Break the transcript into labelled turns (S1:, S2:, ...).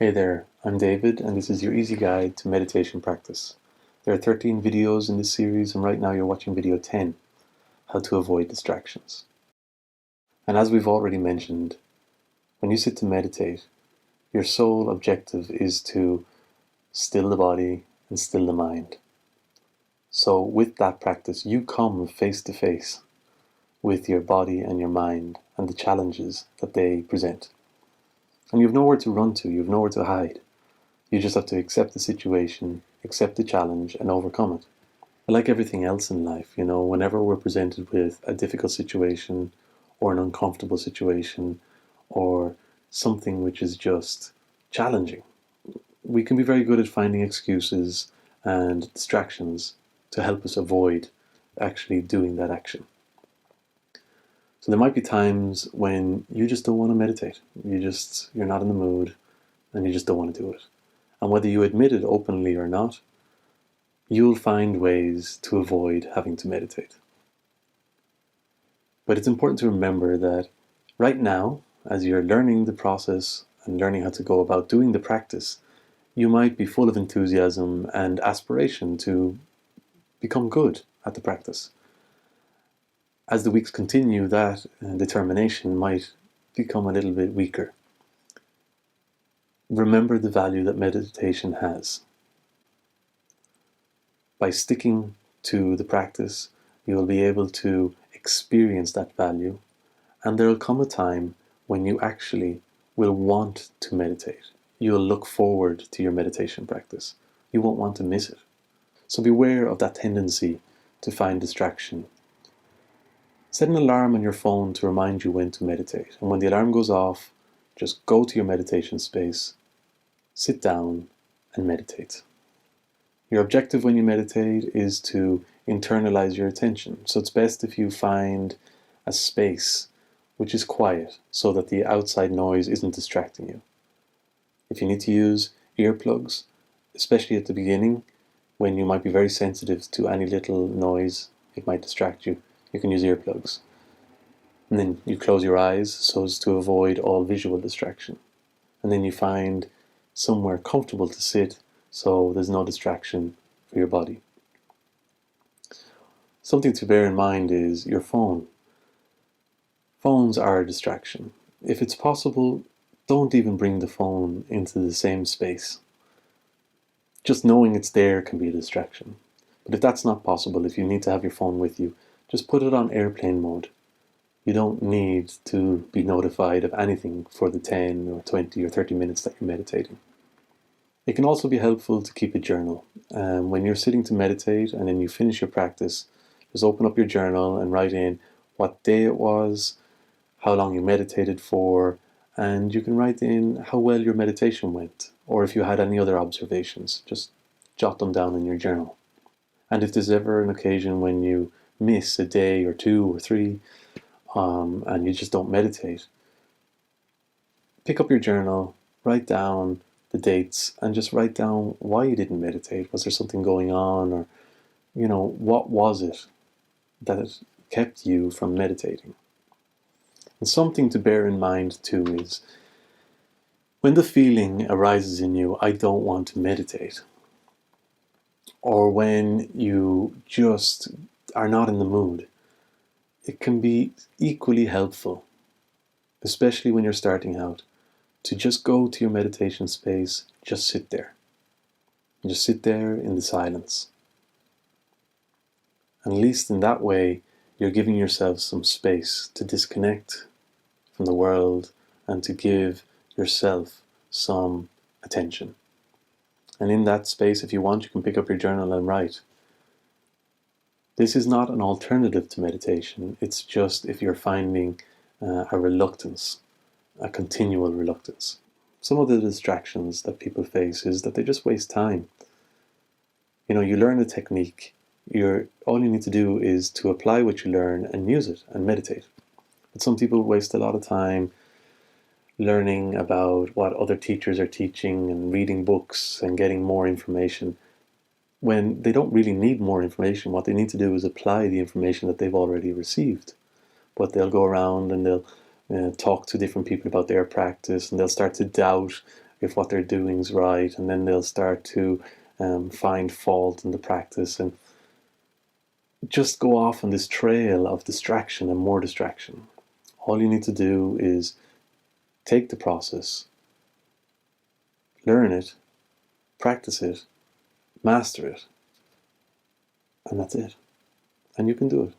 S1: Hey there, I'm David, and this is your easy guide to meditation practice. There are 13 videos in this series, and right now you're watching video 10, How to Avoid Distractions. And as we've already mentioned, when you sit to meditate, your sole objective is to still the body and still the mind. So with that practice, you come face to face with your body and your mind and the challenges that they present. And you have nowhere to run to, you have nowhere to hide. You just have to accept the situation, accept the challenge, and overcome it. Like everything else in life, whenever we're presented with a difficult situation or an uncomfortable situation or something which is just challenging, we can be very good at finding excuses and distractions to help us avoid actually doing that action. So there might be times when you just don't want to meditate. You're not in the mood and you just don't want to do it. And whether you admit it openly or not, you'll find ways to avoid having to meditate. But it's important to remember that right now, as you're learning the process and learning how to go about doing the practice, you might be full of enthusiasm and aspiration to become good at the practice. As the weeks continue, that determination might become a little bit weaker. Remember the value that meditation has. By sticking to the practice, you will be able to experience that value, and there will come a time when you actually will want to meditate. You will look forward to your meditation practice. You won't want to miss it. So beware of that tendency to find distraction. Set an alarm on your phone to remind you when to meditate, and when the alarm goes off, just go to your meditation space, sit down, and meditate. Your objective when you meditate is to internalize your attention. So it's best if you find a space which is quiet so that the outside noise isn't distracting you. If you need to use earplugs, especially at the beginning, when you might be very sensitive to any little noise, it might distract you, you can use earplugs. And then you close your eyes so as to avoid all visual distraction. And then you find somewhere comfortable to sit so there's no distraction for your body. Something to bear in mind is your phone. Phones are a distraction. If it's possible, don't even bring the phone into the same space. Just knowing it's there can be a distraction. But if that's not possible, if you need to have your phone with you, just put it on airplane mode. You don't need to be notified of anything for the 10 or 20 or 30 minutes that you're meditating. It can also be helpful to keep a journal. When you're sitting to meditate and then you finish your practice, just open up your journal and write in what day it was, how long you meditated for, and you can write in how well your meditation went, or if you had any other observations, just jot them down in your journal. And if there's ever an occasion when you miss a day or 2 or 3, and you just don't meditate, pick up your journal, write down the dates, and just write down why you didn't meditate. Was there something going on, or what was it that kept you from meditating? And something to bear in mind too is when the feeling arises in you, I don't want to meditate, or when you just are not in the mood, it can be equally helpful, especially when you're starting out, to just go to your meditation space, just sit there. Just sit there in the silence. And at least in that way, you're giving yourself some space to disconnect from the world and to give yourself some attention. And in that space, if you want, you can pick up your journal and write. This is not an alternative to meditation. It's just if you're finding a reluctance, a continual reluctance. Some of the distractions that people face is that they just waste time. You learn a technique. All you need to do is to apply what you learn and use it and meditate. But some people waste a lot of time learning about what other teachers are teaching and reading books and getting more information when they don't really need more information. What they need to do is apply the information that they've already received. But they'll go around and they'll talk to different people about their practice, and they'll start to doubt if what they're doing is right, and then they'll start to find fault in the practice and just go off on this trail of distraction and more distraction. All you need to do is take the process, learn it, practice it, master it, and that's it. And you can do it.